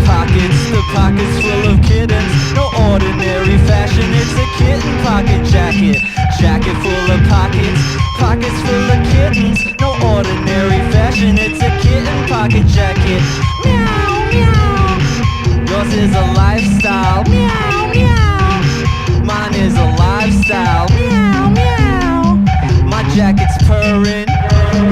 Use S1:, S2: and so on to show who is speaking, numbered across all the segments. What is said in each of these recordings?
S1: pockets, the pockets full of kittens. No ordinary fashion, it's a kitten pocket jacket. Jacket full of pockets, pockets full of kittens. No ordinary fashion, it's a kitten pocket jacket. Meow, meow. Yours is a lifestyle. Meow, meow. Mine is a lifestyle. Meow, meow. My jacket's purring,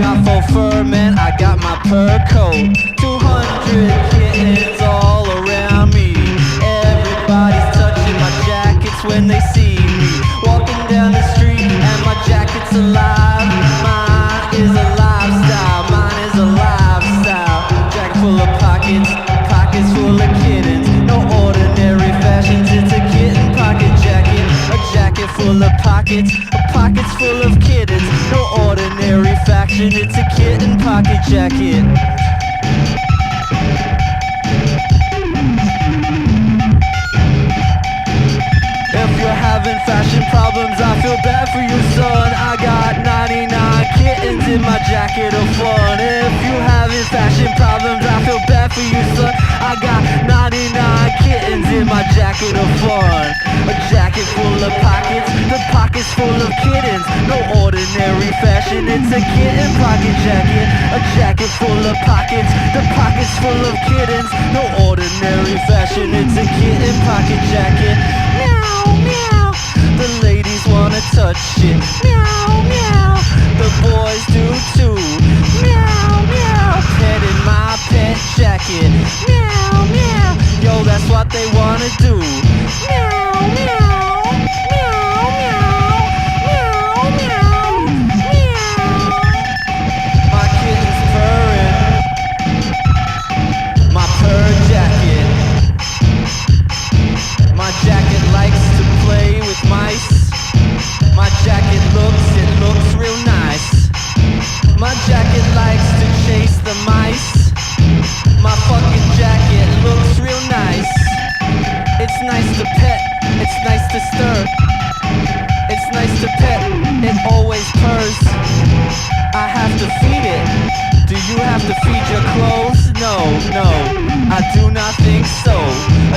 S1: got faux fur, man, I got my purr coat. 200 kittens all around me. Everybody's touching my jackets when they see me walking down the street, and my jacket's alive. Mine is a lifestyle, mine is a lifestyle. Jacket full of pockets, pockets full of kittens. No ordinary fashions, it's a kitten pocket jacket. A jacket full of pockets, pockets full of kittens. No ordinary fashion, it's a kitten pocket jacket. If you're having fashion problems, I feel bad for you, son. I got 99 kittens in my jacket of fun. If you having fashion problems, I feel bad for you, son. I got 99 kittens in my jacket of fun. A jacket full of pockets, the pockets full of kittens. No ordinary fashion, it's a kitten pocket jacket. A jacket full of pockets, the pockets full of kittens. No ordinary fashion, it's a kitten pocket jacket. Meow, meow. The ladies wanna touch it. Meow, meow. The boys do too. Meow, meow. Petting my pet jacket. Meow, meow. Yo, that's what they wanna do. Meow, meow. Meow, meow. Meow, meow. Meow. My kitten's purring. My purr jacket. My jacket likes to play with mice. My jacket looks real nice. My jacket likes to chase the mice. My fucking jacket looks real nice. It's nice to pet, it's nice to stir. It's nice to pet, it always purrs. I have to feed it. Do you have to feed your clothes? No, no, I do not think so.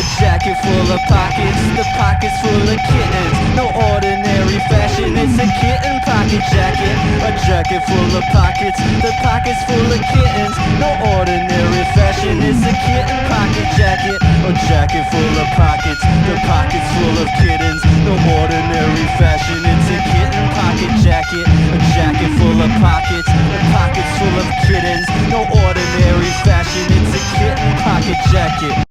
S1: A jacket full of pockets, the pockets full of kittens. No ordinary fashion, it's a kitten pocket jacket. A jacket full of pockets, the pockets full of kittens. No ordinary fashion, it's a kitten pocket jacket. A jacket full of pockets, the pockets full of kittens. No ordinary fashion, it's a kitten pocket jacket. A jacket full of pockets, the pockets full of kittens. No ordinary fashion, it's a kitten pocket jacket.